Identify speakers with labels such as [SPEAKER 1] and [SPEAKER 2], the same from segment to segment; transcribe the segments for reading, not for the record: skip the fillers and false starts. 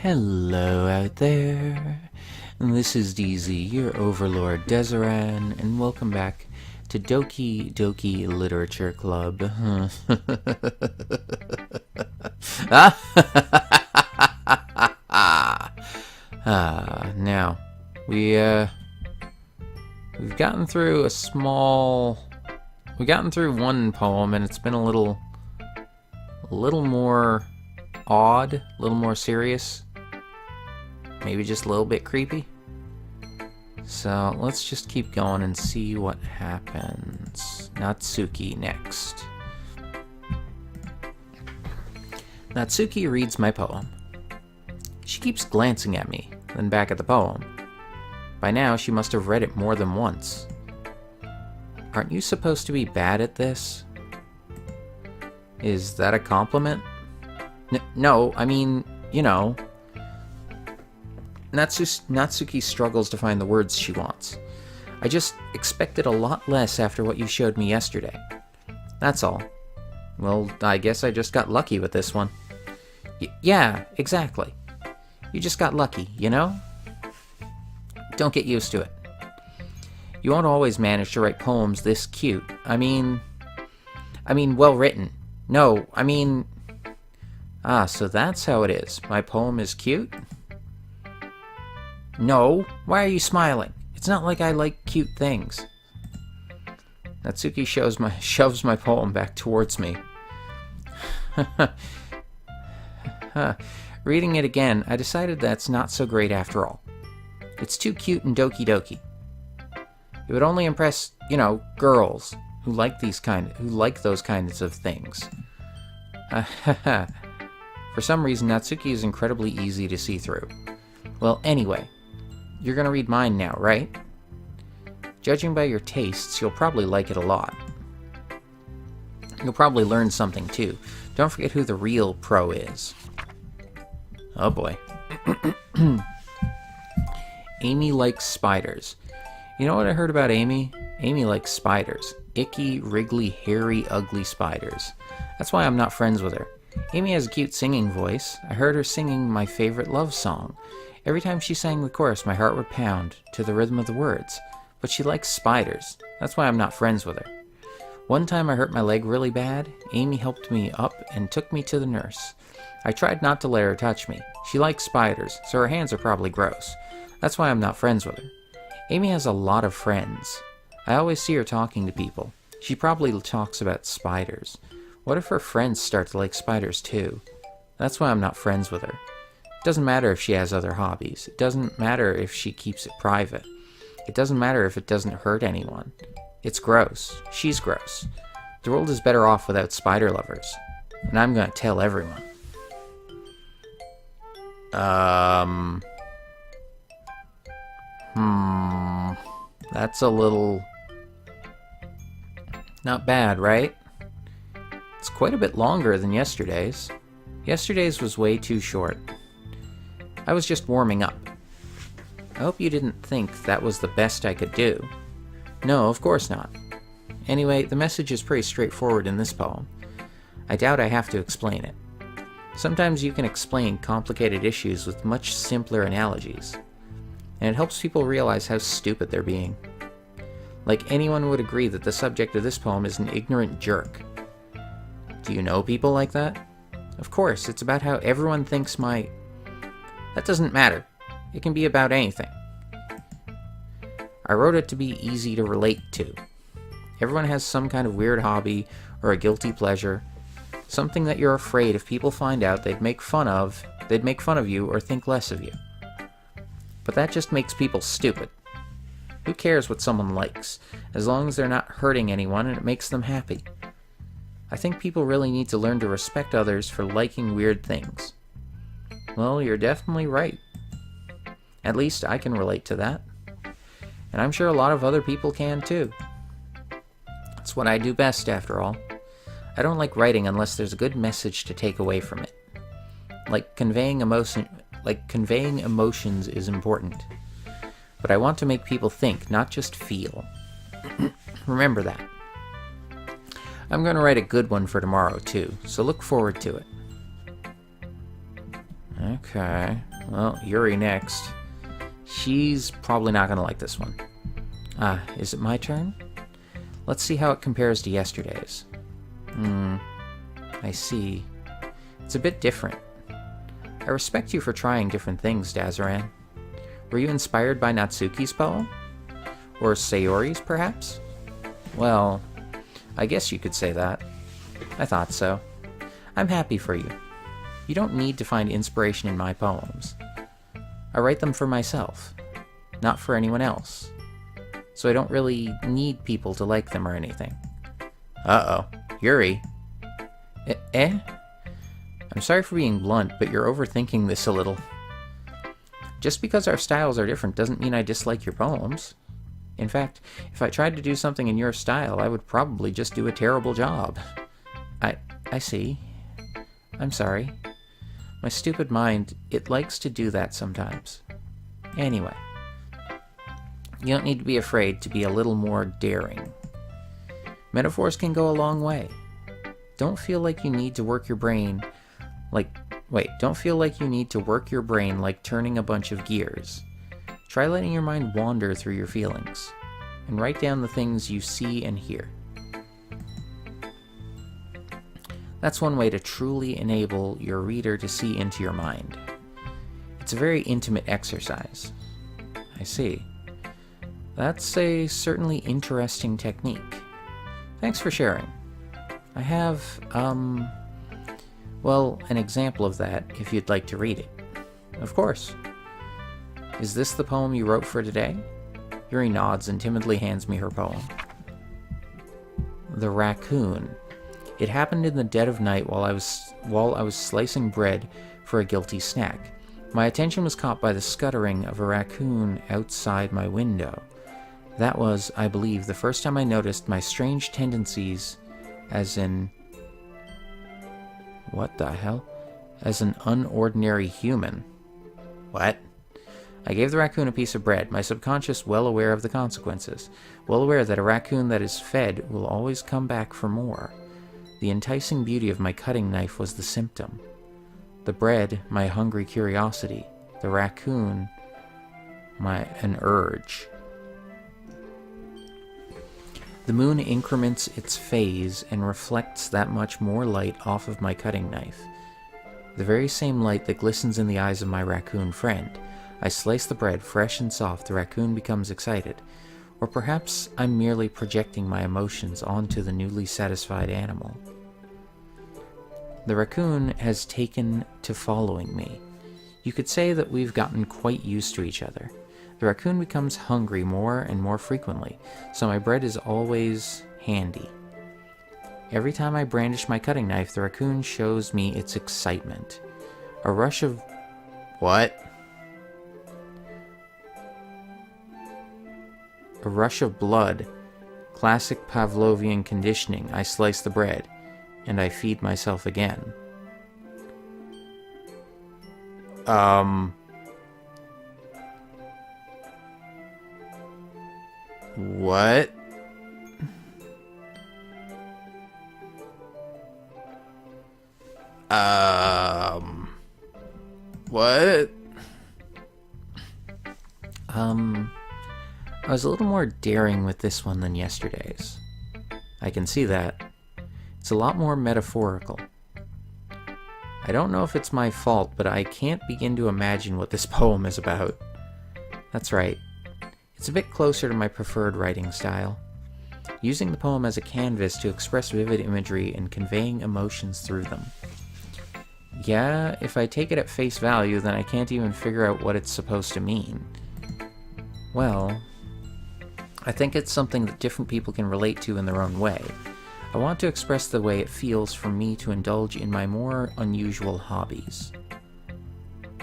[SPEAKER 1] Hello out there. This is DZ, your overlord Deseran, and welcome back to Doki Doki Literature Club. Now, we've gotten through we've gotten through one poem, and it's been a little more odd, a little more serious, maybe just a little bit creepy. So let's just keep going and see what happens. Natsuki next. Natsuki reads my poem. She keeps glancing at me, then back at the poem. By now, she must have read it more than once. Aren't you supposed to be bad at this? Is that a compliment? No, I mean, you know. Natsuki struggles to find the words she wants. I just expected a lot less after what you showed me yesterday. That's all. Well, I guess I just got lucky with this one. Yeah, exactly. You just got lucky, you know? Don't get used to it. You won't always manage to write poems this cute. I mean, well written. No, I mean... so that's how it is. My poem is cute? No, why are you smiling? It's not like I like cute things. Natsuki shoves my poem back towards me. Reading it again, I decided that's not so great after all. It's too cute and Doki Doki. It would only impress, girls who like those kinds of things. For some reason, Natsuki is incredibly easy to see through. Well, anyway, you're gonna read mine now, right? Judging by your tastes, you'll probably like it a lot. You'll probably learn something too. Don't forget who the real pro is. Oh boy. Amy likes spiders. You know what I heard about Amy? Amy likes spiders. Icky, wriggly, hairy, ugly spiders. That's why I'm not friends with her. Amy has a cute singing voice. I heard her singing my favorite love song. Every time she sang the chorus, my heart would pound to the rhythm of the words. But she likes spiders. That's why I'm not friends with her. One time I hurt my leg really bad. Amy helped me up and took me to the nurse. I tried not to let her touch me. She likes spiders, so her hands are probably gross. That's why I'm not friends with her. Amy has a lot of friends. I always see her talking to people. She probably talks about spiders. What if her friends start to like spiders too? That's why I'm not friends with her. It doesn't matter if she has other hobbies. It doesn't matter if she keeps it private. It doesn't matter if it doesn't hurt anyone. It's gross. She's gross. The world is better off without spider lovers. And I'm gonna tell everyone. That's a little... not bad, right? It's quite a bit longer than yesterday's. Yesterday's was way too short. I was just warming up. I hope you didn't think that was the best I could do. No, of course not. Anyway, the message is pretty straightforward in this poem. I doubt I have to explain it. Sometimes you can explain complicated issues with much simpler analogies, and it helps people realize how stupid they're being. Like anyone would agree that the subject of this poem is an ignorant jerk. Do you know people like that? Of course, it's about how everyone thinks That doesn't matter. It can be about anything. I wrote it to be easy to relate to. Everyone has some kind of weird hobby or a guilty pleasure, something that you're afraid if people find out they'd make fun of you or think less of you. But that just makes people stupid. Who cares what someone likes, as long as they're not hurting anyone and it makes them happy? I think people really need to learn to respect others for liking weird things. Well, you're definitely right. At least I can relate to that. And I'm sure a lot of other people can too. It's what I do best, after all. I don't like writing unless there's a good message to take away from it. Conveying emotions is important. But I want to make people think, not just feel. Remember that. I'm going to write a good one for tomorrow, too, so look forward to it. Okay. well, Yuri next. She's probably not gonna like this one. Ah, is it my turn? Let's see how it compares to yesterday's. I see. It's a bit different. I respect you for trying different things, Dazaran. Were you inspired by Natsuki's poem? Or Sayori's, perhaps? Well, I guess you could say that. I thought so. I'm happy for you. You don't need to find inspiration in my poems. I write them for myself, not for anyone else. So I don't really need people to like them or anything. Uh-oh. Yuri? Eh? I'm sorry for being blunt, but you're overthinking this a little. Just because our styles are different doesn't mean I dislike your poems. In fact, if I tried to do something in your style, I would probably just do a terrible job. I see. I'm sorry. My stupid mind, it likes to do that sometimes. Anyway, you don't need to be afraid to be a little more daring. Metaphors can go a long way. Don't feel like you need to work your brain like turning a bunch of gears. Try letting your mind wander through your feelings, and write down the things you see and hear. That's one way to truly enable your reader to see into your mind. It's a very intimate exercise. I see. That's a certainly interesting technique. Thanks for sharing. I have, an example of that if you'd like to read it. Of course. Is this the poem you wrote for today? Yuri nods and timidly hands me her poem. The Raccoon. It happened in the dead of night while I was slicing bread for a guilty snack. My attention was caught by the scuttering of a raccoon outside my window. That was, I believe, the first time I noticed my strange tendencies as an... What the hell? As an unordinary human. What? I gave the raccoon a piece of bread, my subconscious well aware of the consequences, well aware that a raccoon that is fed will always come back for more. The enticing beauty of my cutting knife was the symptom. The bread, my hungry curiosity. The raccoon, an urge. The moon increments its phase and reflects that much more light off of my cutting knife. The very same light that glistens in the eyes of my raccoon friend. I slice the bread fresh and soft, the raccoon becomes excited. Or perhaps I'm merely projecting my emotions onto the newly satisfied animal. The raccoon has taken to following me. You could say that we've gotten quite used to each other. The raccoon becomes hungry more and more frequently, so my bread is always handy. Every time I brandish my cutting knife, the raccoon shows me its excitement. A rush of... What? A rush of blood. Classic Pavlovian conditioning. I slice the bread, and I feed myself again. What? What? I was a little more daring with this one than yesterday's. I can see that. It's a lot more metaphorical. I don't know if it's my fault, but I can't begin to imagine what this poem is about. That's right. It's a bit closer to my preferred writing style. Using the poem as a canvas to express vivid imagery and conveying emotions through them. Yeah, if I take it at face value, then I can't even figure out what it's supposed to mean. Well, I think it's something that different people can relate to in their own way. I want to express the way it feels for me to indulge in my more unusual hobbies.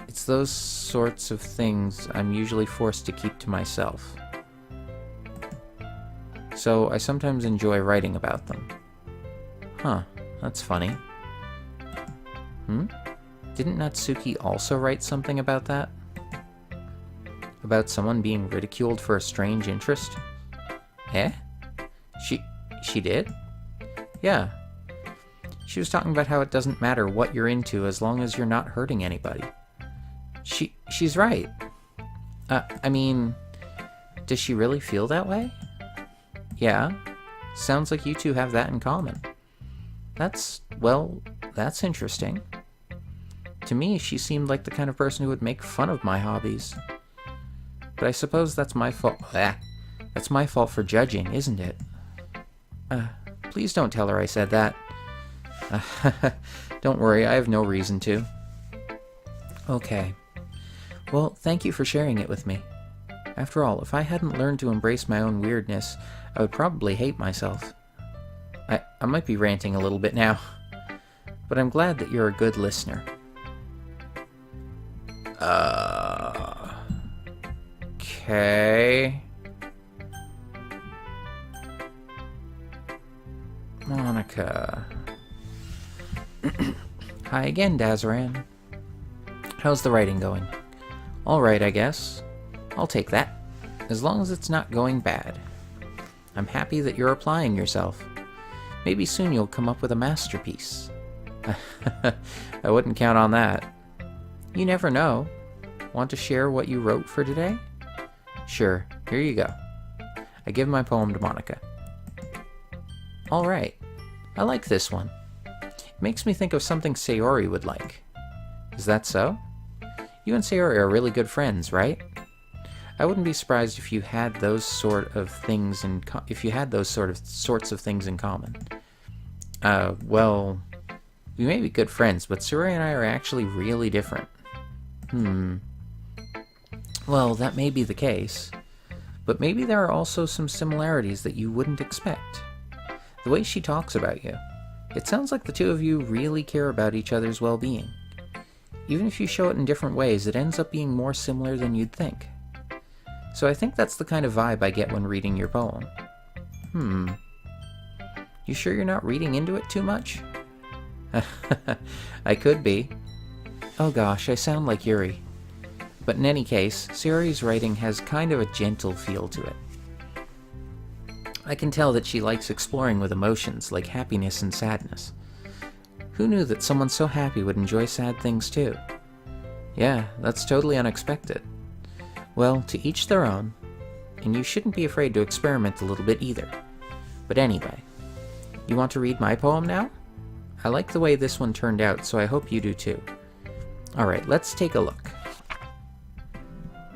[SPEAKER 1] It's those sorts of things I'm usually forced to keep to myself. So I sometimes enjoy writing about them. Huh, that's funny. Didn't Natsuki also write something about that? About someone being ridiculed for a strange interest? Eh? She did? Yeah. She was talking about how it doesn't matter what you're into as long as you're not hurting anybody. She's right. I mean, does she really feel that way? Yeah. Sounds like you two have that in common. That's interesting. To me, she seemed like the kind of person who would make fun of my hobbies. But I suppose that's my fault. That's my fault for judging, isn't it? Please don't tell her I said that. Don't worry, I have no reason to. Okay. Well, thank you for sharing it with me. After all, if I hadn't learned to embrace my own weirdness, I would probably hate myself. I might be ranting a little bit now, but I'm glad that you're a good listener. Okay. Monica. Hi again, Dazaran. How's the writing going? Alright, I guess. I'll take that, as long as it's not going bad. I'm happy that you're applying yourself. Maybe soon you'll come up with a masterpiece. I wouldn't count on that. You never know. Want to share what you wrote for today? Sure, here you go. I give my poem to Monica. Alright, I like this one. It makes me think of something Sayori would like. Is that so? You and Sayori are really good friends, right? I wouldn't be surprised if you had those sorts of things in common. Well, we may be good friends, but Sayori and I are actually really different. Well, that may be the case, but maybe there are also some similarities that you wouldn't expect. The way she talks about you, it sounds like the two of you really care about each other's well-being. Even if you show it in different ways, it ends up being more similar than you'd think. So I think that's the kind of vibe I get when reading your poem. You sure you're not reading into it too much? I could be. Oh gosh, I sound like Yuri. But in any case, Sayori's writing has kind of a gentle feel to it. I can tell that she likes exploring with emotions like happiness and sadness. Who knew that someone so happy would enjoy sad things too? Yeah, that's totally unexpected. Well, to each their own, and you shouldn't be afraid to experiment a little bit either. But anyway, you want to read my poem now? I like the way this one turned out, so I hope you do too. Alright, let's take a look.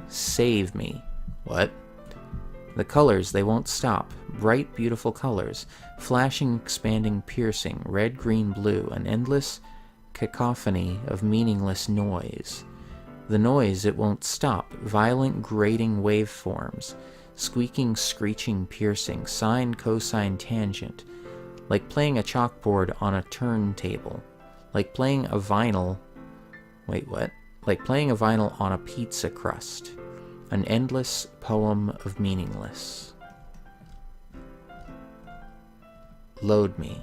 [SPEAKER 1] Save me. What? The colors, they won't stop. Bright, beautiful colors. Flashing, expanding, piercing. Red, green, blue. An endless cacophony of meaningless noise. The noise, it won't stop. Violent, grating waveforms. Squeaking, screeching, piercing. Sine, cosine, tangent. Like playing a chalkboard on a turntable. Like playing a vinyl... Wait, what? Like playing a vinyl on a pizza crust. An endless poem of meaningless. Load me.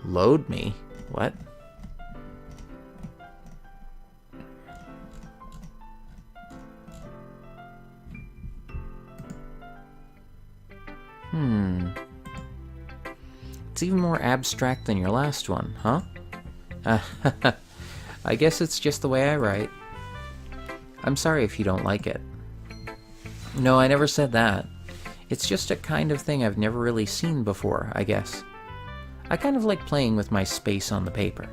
[SPEAKER 1] Load me? What? It's even more abstract than your last one, huh? I guess it's just the way I write. I'm sorry if you don't like it. No, I never said that. It's just a kind of thing I've never really seen before, I guess. I kind of like playing with my space on the paper.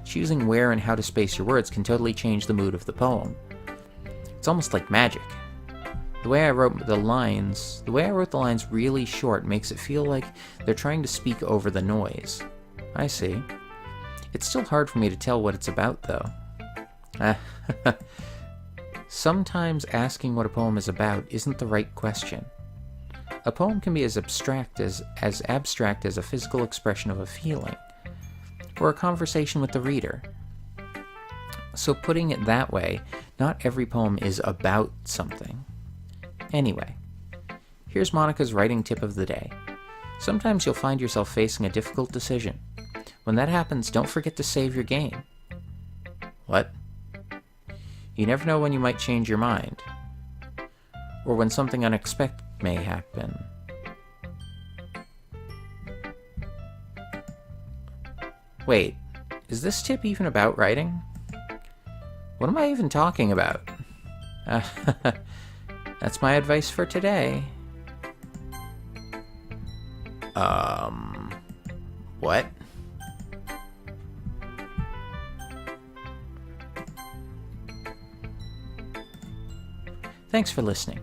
[SPEAKER 1] Choosing where and how to space your words can totally change the mood of the poem. It's almost like magic. The way I wrote the lines really short makes it feel like they're trying to speak over the noise. I see. It's still hard for me to tell what it's about, though. Sometimes asking what a poem is about isn't the right question. A poem can be as abstract as a physical expression of a feeling, or a conversation with the reader. So putting it that way, not every poem is about something. Anyway, here's Monica's writing tip of the day. Sometimes you'll find yourself facing a difficult decision. When that happens, don't forget to save your game. What? You never know when you might change your mind, or when something unexpected may happen. Wait, is this tip even about writing? What am I even talking about? That's my advice for today. What? Thanks for listening.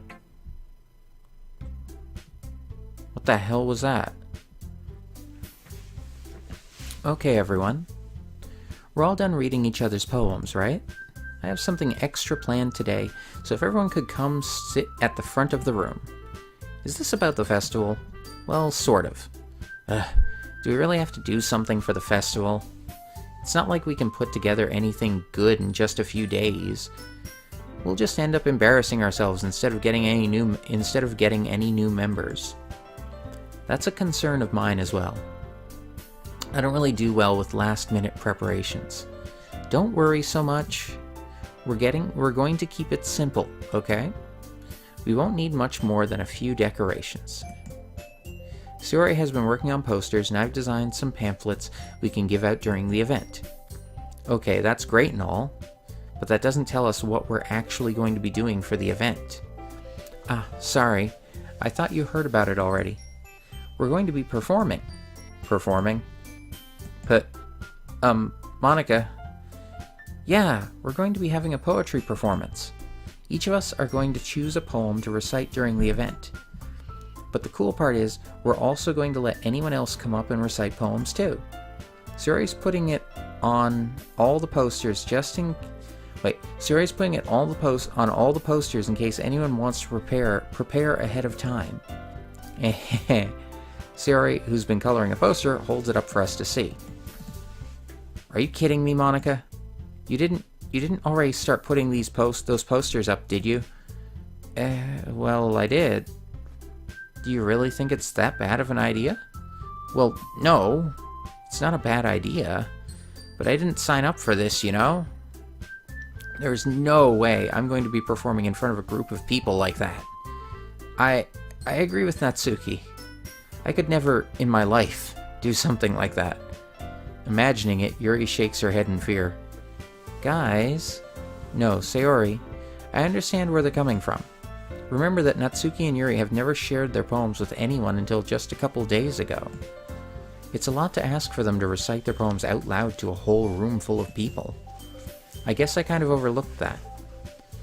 [SPEAKER 1] What the hell was that? Okay, everyone. We're all done reading each other's poems, right? I have something extra planned today, so if everyone could come sit at the front of the room. Is this about the festival? Well, sort of. Do we really have to do something for the festival? It's not like we can put together anything good in just a few days. We'll just end up embarrassing ourselves instead of getting any new members. That's a concern of mine as well. I don't really do well with last-minute preparations. Don't worry so much. We're going to keep it simple, okay? We won't need much more than a few decorations. Sayori has been working on posters, and I've designed some pamphlets we can give out during the event. Okay, that's great and all, but that doesn't tell us what we're actually going to be doing for the event. Sorry. I thought you heard about it already. We're going to be performing. Performing? But, Monica. Yeah, we're going to be having a poetry performance. Each of us are going to choose a poem to recite during the event. But the cool part is, we're also going to let anyone else come up and recite poems too. Sayori's putting it on all the posters Sayori's putting it on all the posters in case anyone wants to prepare ahead of time. Sayori, who's been coloring a poster, holds it up for us to see. Are you kidding me, Monica? You didn't already start putting those posters up, did you? Well, I did. Do you really think it's that bad of an idea? Well, no. It's not a bad idea. But I didn't sign up for this, you know? There's no way I'm going to be performing in front of a group of people like that. I agree with Natsuki. I could never, in my life, do something like that. Imagining it, Yuri shakes her head in fear. Guys? No, Sayori. I understand where they're coming from. Remember that Natsuki and Yuri have never shared their poems with anyone until just a couple days ago. It's a lot to ask for them to recite their poems out loud to a whole room full of people. I guess I kind of overlooked that.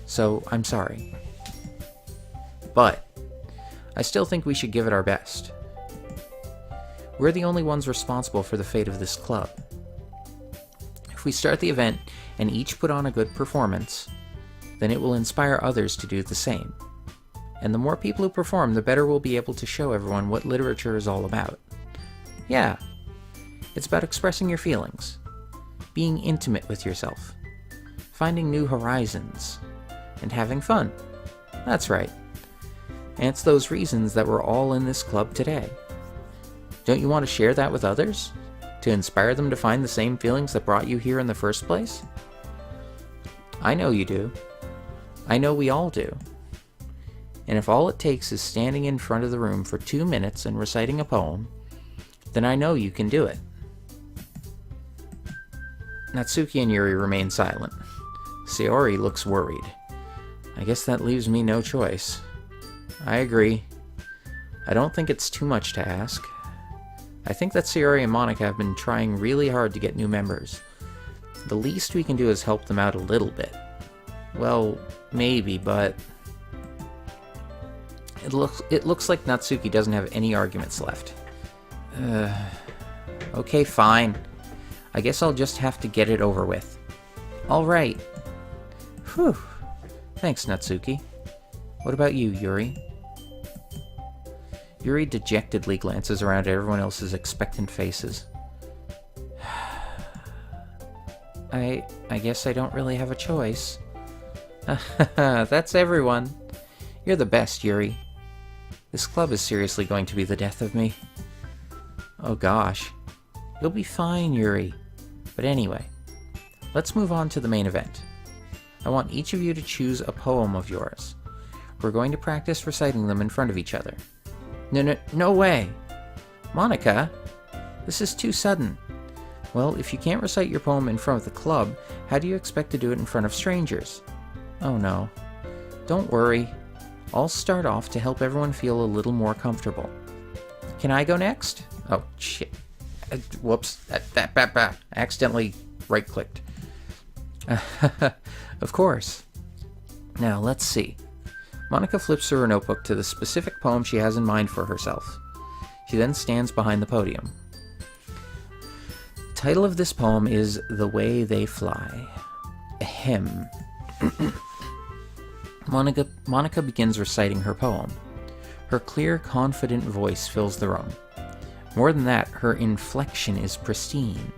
[SPEAKER 1] So, I'm sorry. But, I still think we should give it our best. We're the only ones responsible for the fate of this club. If we start the event and each put on a good performance, then it will inspire others to do the same. And the more people who perform, the better we'll be able to show everyone what literature is all about. Yeah, it's about expressing your feelings, being intimate with yourself, finding new horizons, and having fun. That's right. And it's those reasons that we're all in this club today. Don't you want to share that with others? To inspire them to find the same feelings that brought you here in the first place? I know you do. I know we all do. And if all it takes is standing in front of the room for 2 minutes and reciting a poem, then I know you can do it. Natsuki and Yuri remain silent. Sayori looks worried. I guess that leaves me no choice. I agree. I don't think it's too much to ask. I think that Sayori and Monica have been trying really hard to get new members. The least we can do is help them out a little bit. Well, maybe, but it looks like Natsuki doesn't have any arguments left. Okay, fine. I guess I'll just have to get it over with. All right. Whew. Thanks, Natsuki. What about you, Yuri? Yuri dejectedly glances around at everyone else's expectant faces. I guess I don't really have a choice. That's everyone. You're the best, Yuri. This club is seriously going to be the death of me. Oh gosh. You'll be fine, Yuri. But anyway, let's move on to the main event. I want each of you to choose a poem of yours. We're going to practice reciting them in front of each other. No way! Monica, this is too sudden. Well, if you can't recite your poem in front of the club, how do you expect to do it in front of strangers? Oh no. Don't worry. I'll start off to help everyone feel a little more comfortable. Can I go next? Oh, shit. Whoops. I accidentally right-clicked. Of course. Now, let's see. Monica flips through her notebook to the specific poem she has in mind for herself. She then stands behind the podium. The title of this poem is The Way They Fly. Ahem. Monica begins reciting her poem. Her clear, confident voice fills the room. More than that, her inflection is pristine.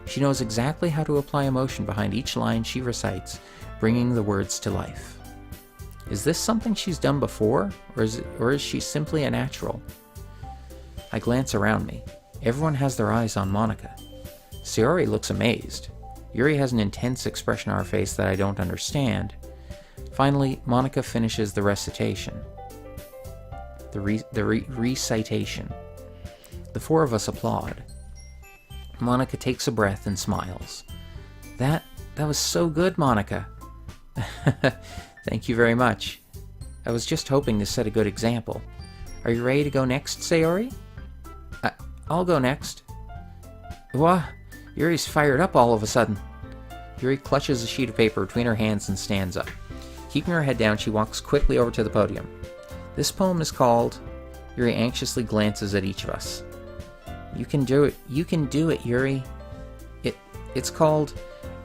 [SPEAKER 1] She knows exactly how to apply emotion behind each line she recites, bringing the words to life. Is this something she's done before, or is she simply a natural? I glance around me. Everyone has their eyes on Monica. Sayori looks amazed. Yuri has an intense expression on her face that I don't understand. Finally, Monica finishes the recitation. Recitation. The four of us applaud. Monica takes a breath and smiles. That was so good, Monica. Thank you very much. I was just hoping to set a good example. Are you ready to go next, Sayori? I'll go next. What? Yuri's fired up all of a sudden. Yuri clutches a sheet of paper between her hands and stands up. Keeping her head down, she walks quickly over to the podium. This poem is called... Yuri anxiously glances at each of us. You can do it. You can do it, Yuri. It's called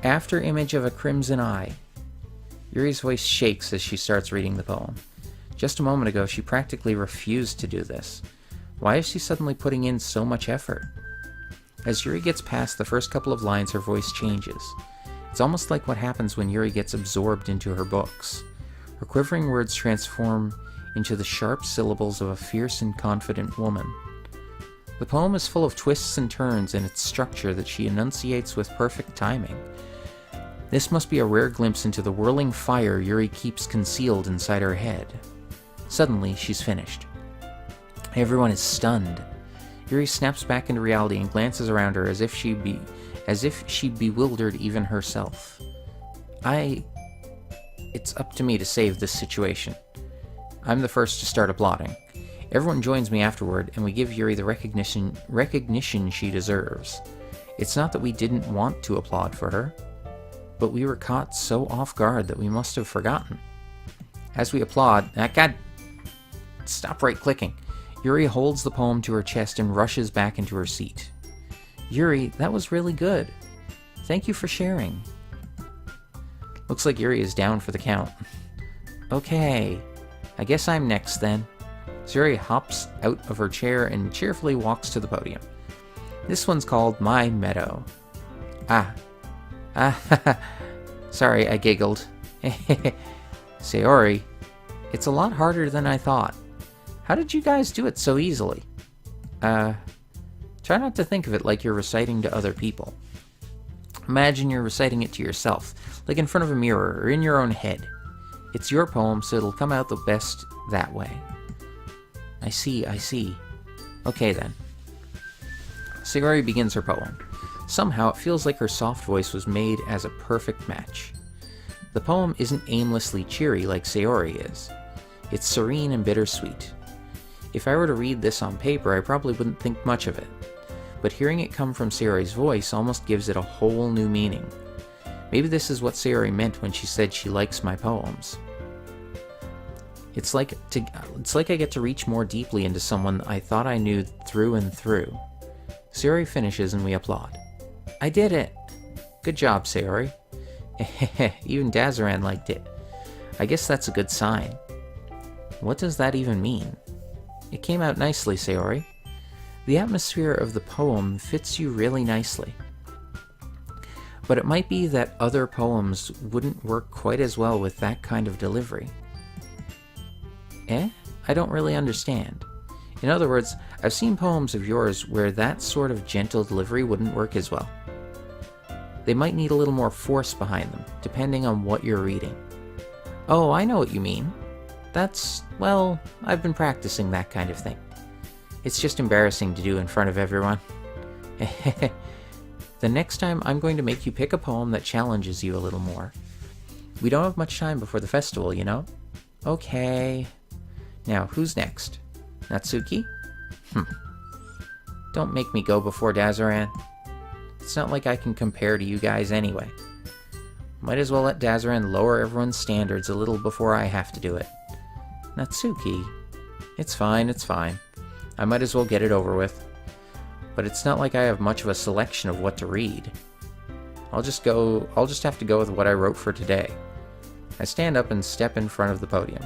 [SPEAKER 1] After Image of a Crimson Eye. Yuri's voice shakes as she starts reading the poem. Just a moment ago, she practically refused to do this. Why is she suddenly putting in so much effort? As Yuri gets past the first couple of lines, her voice changes. It's almost like what happens when Yuri gets absorbed into her books. Her quivering words transform into the sharp syllables of a fierce and confident woman. The poem is full of twists and turns in its structure that she enunciates with perfect timing. This must be a rare glimpse into the whirling fire Yuri keeps concealed inside her head. Suddenly, she's finished. Everyone is stunned. Yuri snaps back into reality and glances around her as if she bewildered even herself. It's up to me to save this situation. I'm the first to start applauding. Everyone joins me afterward, and we give Yuri the recognition she deserves. It's not that we didn't want to applaud for her, but we were caught so off guard that we must have forgotten. As we applaud... God! Stop right-clicking. Yuri holds the poem to her chest and rushes back into her seat. Yuri, that was really good. Thank you for sharing. Looks like Yuri is down for the count. Okay, I guess I'm next then. Yuri hops out of her chair and cheerfully walks to the podium. This one's called My Meadow. Sorry, I giggled. Sayori, it's a lot harder than I thought. How did you guys do it so easily? Try not to think of it like you're reciting to other people. Imagine you're reciting it to yourself, like in front of a mirror or in your own head. It's your poem, so it'll come out the best that way. I see. Okay then. Sayori begins her poem. Somehow it feels like her soft voice was made as a perfect match. The poem isn't aimlessly cheery like Sayori is. It's serene and bittersweet. If I were to read this on paper, I probably wouldn't think much of it. But hearing it come from Sayori's voice almost gives it a whole new meaning. Maybe this is what Sayori meant when she said she likes my poems. It's like I get to reach more deeply into someone I thought I knew through and through. Sayori finishes and we applaud. I did it! Good job, Sayori. Even Dazaran liked it. I guess that's a good sign. What does that even mean? It came out nicely, Sayori. The atmosphere of the poem fits you really nicely. But it might be that other poems wouldn't work quite as well with that kind of delivery. I don't really understand. In other words, I've seen poems of yours where that sort of gentle delivery wouldn't work as well. They might need a little more force behind them, depending on what you're reading. Oh, I know what you mean. Well, I've been practicing that kind of thing. It's just embarrassing to do in front of everyone. The next time I'm going to make you pick a poem that challenges you a little more. We don't have much time before the festival, you know? Okay. Now, who's next? Natsuki? Don't make me go before Dazaran. It's not like I can compare to you guys anyway. Might as well let Dazaran lower everyone's standards a little before I have to do it. Natsuki? It's fine, it's fine. I might as well get it over with. But it's not like I have much of a selection of what to read. I'll just have to go with what I wrote for today. I stand up and step in front of the podium.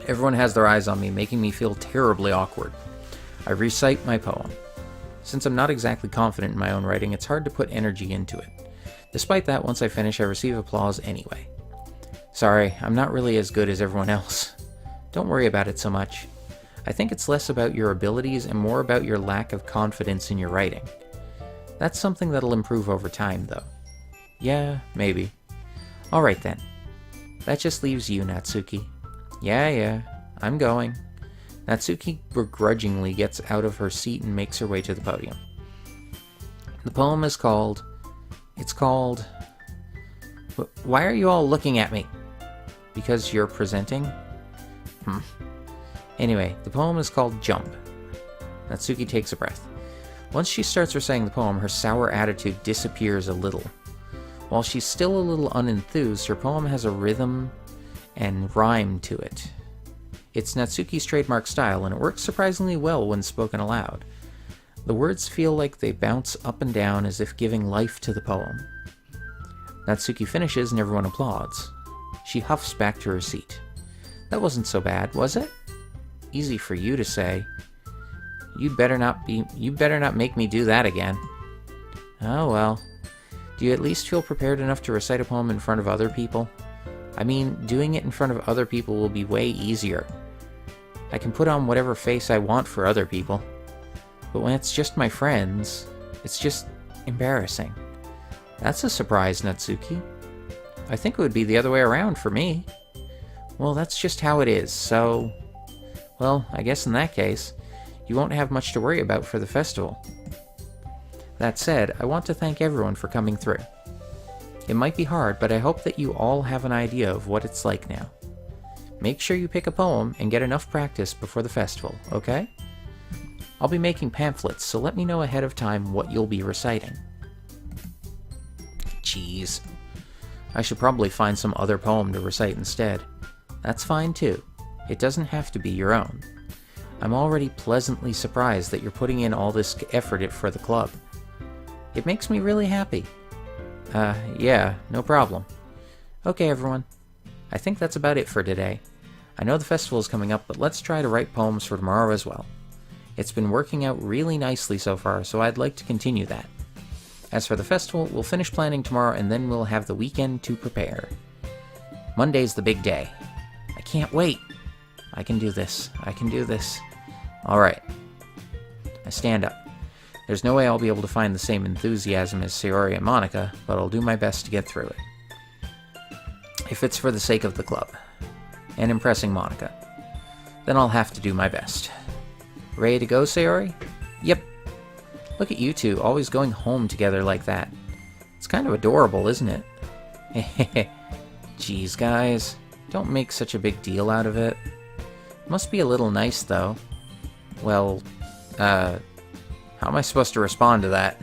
[SPEAKER 1] Everyone has their eyes on me, making me feel terribly awkward. I recite my poem. Since I'm not exactly confident in my own writing, it's hard to put energy into it. Despite that, once I finish, I receive applause anyway. Sorry, I'm not really as good as everyone else. Don't worry about it so much. I think it's less about your abilities and more about your lack of confidence in your writing. That's something that'll improve over time, though. Yeah, maybe. Alright then. That just leaves you, Natsuki. Yeah, I'm going. Natsuki begrudgingly gets out of her seat and makes her way to the podium. The poem is called... Why are you all looking at me? Because you're presenting? Anyway, the poem is called Jump. Natsuki takes a breath. Once she starts reciting the poem, her sour attitude disappears a little. While she's still a little unenthused, her poem has a rhythm and rhyme to it. It's Natsuki's trademark style, and it works surprisingly well when spoken aloud. The words feel like they bounce up and down as if giving life to the poem. Natsuki finishes and everyone applauds. She huffs back to her seat. That wasn't so bad, was it? Easy for you to say. You'd better not make me do that again. Oh well. Do you at least feel prepared enough to recite a poem in front of other people? I mean, doing it in front of other people will be way easier. I can put on whatever face I want for other people. But when it's just my friends, it's just embarrassing. That's a surprise, Natsuki. I think it would be the other way around for me. Well, that's just how it is, so... Well, I guess in that case, you won't have much to worry about for the festival. That said, I want to thank everyone for coming through. It might be hard, but I hope that you all have an idea of what it's like now. Make sure you pick a poem and get enough practice before the festival, okay? I'll be making pamphlets, so let me know ahead of time what you'll be reciting. Jeez. I should probably find some other poem to recite instead. That's fine too. It doesn't have to be your own. I'm already pleasantly surprised that you're putting in all this effort for the club. It makes me really happy. Yeah, no problem. Okay, everyone. I think that's about it for today. I know the festival is coming up, but let's try to write poems for tomorrow as well. It's been working out really nicely so far, so I'd like to continue that. As for the festival, we'll finish planning tomorrow and then we'll have the weekend to prepare. Monday's the big day. I can't wait. I can do this. I can do this. Alright. I stand up. There's no way I'll be able to find the same enthusiasm as Sayori and Monica, but I'll do my best to get through it. If it's for the sake of the club, and impressing Monica, then I'll have to do my best. Ready to go, Sayori? Yep. Look at you two, always going home together like that. It's kind of adorable, isn't it? Jeez, guys. Don't make such a big deal out of it. Must be a little nice, though. Well, how am I supposed to respond to that?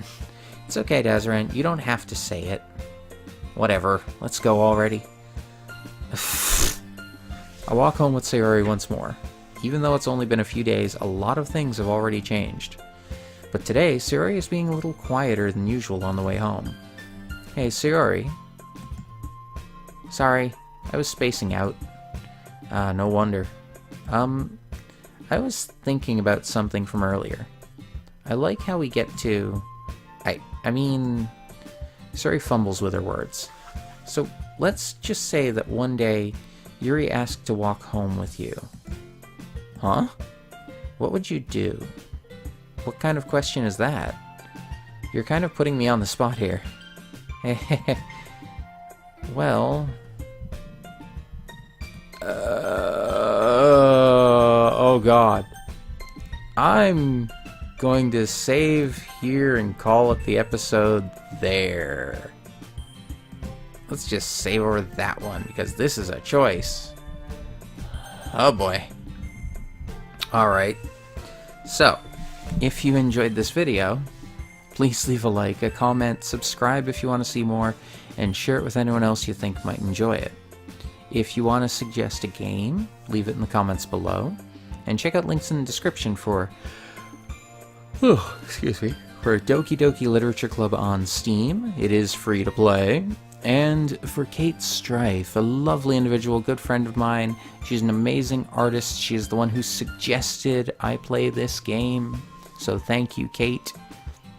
[SPEAKER 1] It's okay, Dazaran. You don't have to say it. Whatever. Let's go already. I walk home with Sayori once more. Even though it's only been a few days, a lot of things have already changed. But today, Sayori is being a little quieter than usual on the way home. Hey, Sayori. Sorry, I was spacing out. No wonder. I was thinking about something from earlier. I like how we get to... I mean... Sayori fumbles with her words. So, let's just say that one day, Yuri asked to walk home with you. Huh? What would you do? What kind of question is that? You're kind of putting me on the spot here. Well... oh god. I'm going to save here and call it the episode there. Let's just save over that one, because this is a choice. Oh boy. Alright. So, if you enjoyed this video, please leave a like, a comment, subscribe if you want to see more, and share it with anyone else you think might enjoy it. If you want to suggest a game, leave it in the comments below, and check out links in the description for Doki Doki Literature Club on Steam. It is free to play. And for Kate Strife, a lovely individual, good friend of mine. She's an amazing artist. She is the one who suggested I play this game. So thank you, Kate.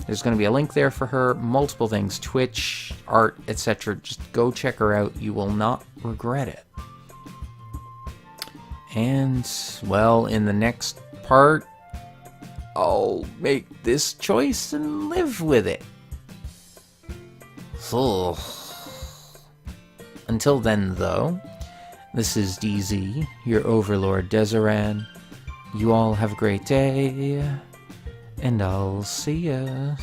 [SPEAKER 1] There's going to be a link there for her. Multiple things, Twitch, art, etc. Just go check her out. You will not regret it. And, well, in the next part, I'll make this choice and live with it. Until then, though, this is DZ, your Overlord Dezeran. You all have a great day, and I'll see ya.